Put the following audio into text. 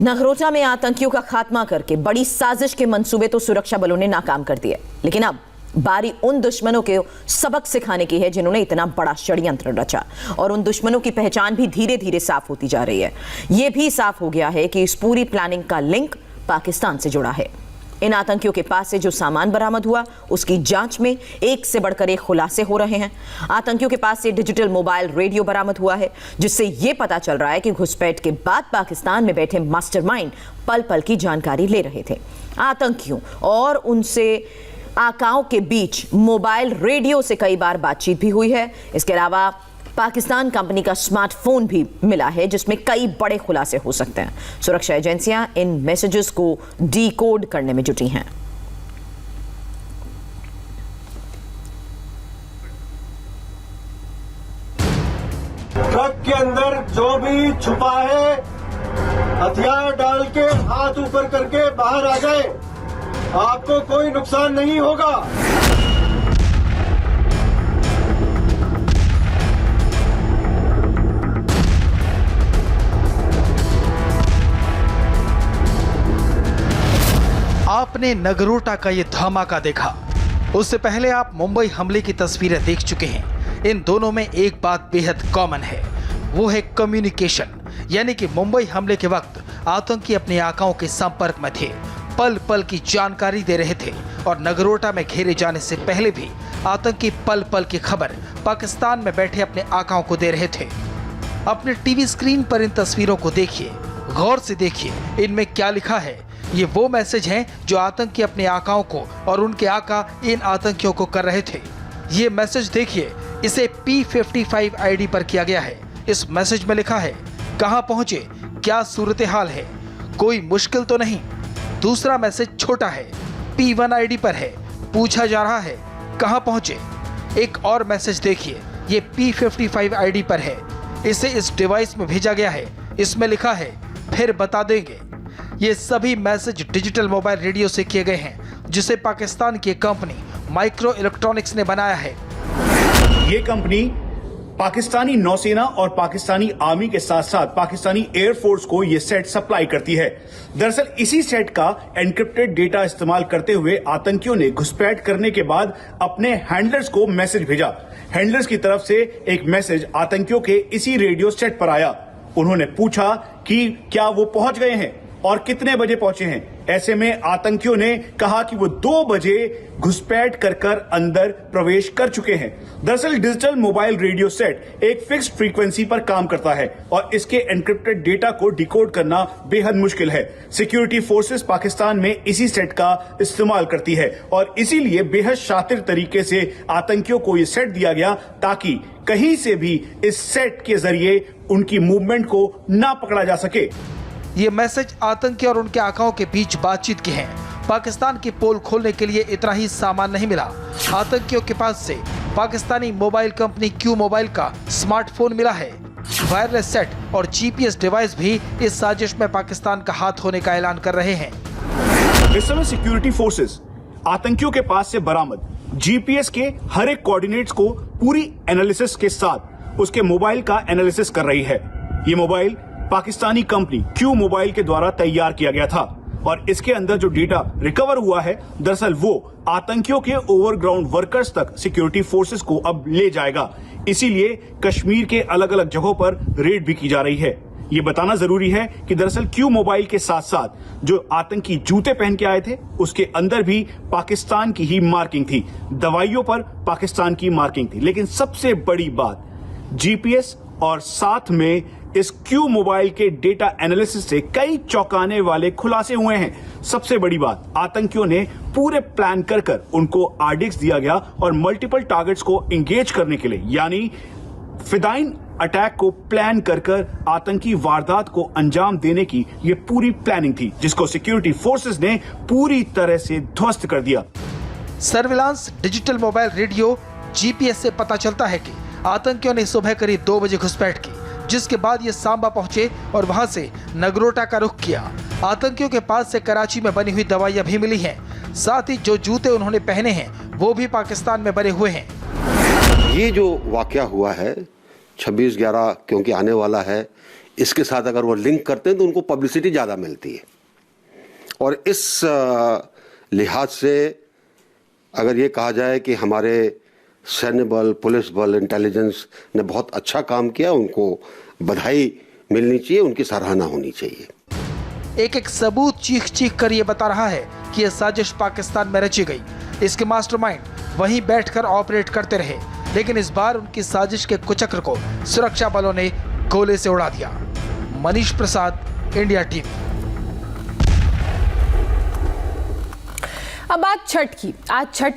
नगरोटा में आतंकियों का खात्मा करके बड़ी साजिश के मंसूबे तो सुरक्षा बलों ने नाकाम कर दिए, लेकिन अब बारी उन दुश्मनों के सबक सिखाने की है जिन्होंने इतना बड़ा षड्यंत्र रचा। और उन दुश्मनों की पहचान भी धीरे धीरे साफ होती जा रही है। यह भी साफ हो गया है कि इस पूरी प्लानिंग का लिंक पाकिस्तान से जुड़ा है। इन आतंकियों के पास से जो सामान बरामद हुआ उसकी जांच में एक से बढ़कर एक खुलासे हो रहे हैं। आतंकियों के पास से डिजिटल मोबाइल रेडियो बरामद हुआ है, जिससे यह पता चल रहा है कि घुसपैठ के बाद पाकिस्तान में बैठे मास्टरमाइंड पल पल की जानकारी ले रहे थे। आतंकियों और उनसे आकाओं के बीच मोबाइल रेडियो से कई बार बातचीत भी हुई है। इसके अलावा पाकिस्तान कंपनी का स्मार्टफोन भी मिला है, जिसमें कई बड़े खुलासे हो सकते हैं। सुरक्षा एजेंसियां इन मैसेजेस को डीकोड करने में जुटी हैं। ट्रक के अंदर जो भी छुपा है, हथियार डाल के हाथ ऊपर करके बाहर आ जाए, आपको कोई नुकसान नहीं होगा। आपने नगरोटा का ये धमाका देखा, उससे पहले आप मुंबई हमले की तस्वीरें देख चुके हैं। इन दोनों में एक बात बेहद कॉमन है, वो है कम्युनिकेशन। यानी कि मुंबई हमले के वक्त आतंकी अपने आकाओं के संपर्क में थे, पल पल की जानकारी दे रहे थे। और नगरोटा में घेरे जाने से पहले भी आतंकी पल पल की खबर पाकिस्तान में बैठे अपने आकाओं को दे रहे थे। अपने टीवी स्क्रीन पर इन तस्वीरों को देखिए, गौर से देखिए, इनमें क्या लिखा है। ये वो मैसेज हैं जो आतंकी अपने आकाओं को और उनके आका इन आतंकियों को कर रहे थे। ये मैसेज देखिए, इसे P55 आईडी पर किया गया है। इस मैसेज में लिखा है, कहां पहुंचे, क्या सूरत हाल है, कोई मुश्किल तो नहीं। दूसरा मैसेज छोटा है, P1 आईडी पर है, पूछा जा रहा है कहां पहुंचे। एक और मैसेज देखिए, ये P55 आईडी पर है, इसे इस डिवाइस में भेजा गया है। इसमें लिखा है फिर बता देंगे। ये सभी मैसेज डिजिटल मोबाइल रेडियो से किए गए हैं, जिसे पाकिस्तान की कंपनी माइक्रो इलेक्ट्रॉनिक्स ने बनाया है। ये कंपनी पाकिस्तानी नौसेना और पाकिस्तानी आर्मी के साथ साथ पाकिस्तानी एयरफोर्स को ये सेट सप्लाई करती है। दरअसल इसी सेट का एन्क्रिप्टेड डेटा इस्तेमाल करते हुए आतंकियों ने घुसपैठ करने के बाद अपने हैंडलर्स को मैसेज भेजा। हैंडलर्स की तरफ से एक मैसेज आतंकियों के इसी रेडियो सेट पर आया। उन्होंने पूछा कि क्या वो पहुंच गए हैं और कितने बजे पहुंचे हैं। ऐसे में आतंकियों ने कहा कि वो 2 बजे घुसपैठ कर अंदर प्रवेश कर चुके हैं। दरअसल डिजिटल मोबाइल रेडियो सेट एक फिक्स्ड फ्रीक्वेंसी पर काम करता है और इसके एन्क्रिप्टेड डेटा को डिकोड करना बेहद मुश्किल है। सिक्योरिटी फोर्सेस पाकिस्तान में इसी सेट का इस्तेमाल करती है और इसीलिए बेहद शातिर तरीके से आतंकियों को ये सेट दिया गया, ताकि कहीं से भी इस सेट के जरिए उनकी मूवमेंट को ना पकड़ा जा सके। ये मैसेज आतंकी और उनके आकाओं के बीच बातचीत के हैं। पाकिस्तान की पोल खोलने के लिए इतना ही सामान नहीं मिला, आतंकियों के पास से Pakistani mobile company Q mobile का स्मार्टफोन मिला है। वायरलेस सेट और जीपीएस डिवाइस भी इस साजिश में पाकिस्तान का हाथ होने का ऐलान कर रहे हैं। इस समय सिक्योरिटी फोर्सेस आतंकियों के पास से बरामद जीपीएस के हर एक कोऑर्डिनेट्स को पूरी एनालिसिस के साथ उसके मोबाइल का एनालिसिस कर रही है। ये mobile Pakistani company Q mobile के द्वारा तैयार किया गया था और इसके अंदर जो डेटा रिकवर हुआ है, दरअसल वो आतंकियों के ओवरग्राउंड वर्कर्स तक सिक्योरिटी फोर्सेस को अब ले जाएगा। इसीलिए कश्मीर के अलग अलग जगहों पर रेड भी की जा रही है। ये बताना जरूरी है कि दरअसल क्यू मोबाइल के साथ साथ जो आतंकी जूते पहन के आए थे, उसके अंदर भी पाकिस्तान की ही मार्किंग थी। दवाइयों पर पाकिस्तान की मार्किंग थी। लेकिन सबसे बड़ी बात, जीपीएस और साथ में इस क्यू मोबाइल के डेटा एनालिसिस से कई चौंकाने वाले खुलासे हुए हैं। सबसे बड़ी बात, आतंकियों ने पूरे प्लान कर उनको आरडीएक्स दिया गया और मल्टीपल टारगेट्स को एंगेज करने के लिए, यानी फिदाइन अटैक को प्लान कर आतंकी वारदात को अंजाम देने की ये पूरी प्लानिंग थी, जिसको सिक्योरिटी फोर्सेस ने पूरी तरह से ध्वस्त कर दिया। Surveillance, digital mobile radio, GPS से पता चलता है कि आतंकियों ने सुबह करीब 2 बजे घुसपैठ की, जिसके बाद ये सांबा पहुंचे और वहां से नगरोटा का रुख किया। आतंकियों के पास से कराची में बनी हुई दवाइयां भी मिली हैं, साथ ही जो जूते उन्होंने पहने हैं वो भी पाकिस्तान में बने हुए हैं। ये जो वाकया हुआ है 26/11 क्योंकि आने वाला है, इसके साथ अगर वो लिंक करते हैं तो उनको पब्लिसिटी ज़्यादा मिलती है। और इस लिहाज से अगर ये कहा जाए कि हमारे सैन्य बल, पुलिस बल, इंटेलिजेंस ने बहुत अच्छा काम किया, उनको बधाई मिलनी चाहिए, उनकी सराहना होनी चाहिए। एक एक सबूत चीख चीख कर ये बता रहा है कि यह साजिश पाकिस्तान में रची गई। इसके मास्टरमाइंड वहीं बैठकर ऑपरेट करते रहे, लेकिन इस बार उनकी साजिश के कुचक्र को सुरक्षा बलों ने गोले से उड़ा दिया। Manish Prasad, India TV. अब बात छठ की। आज छठ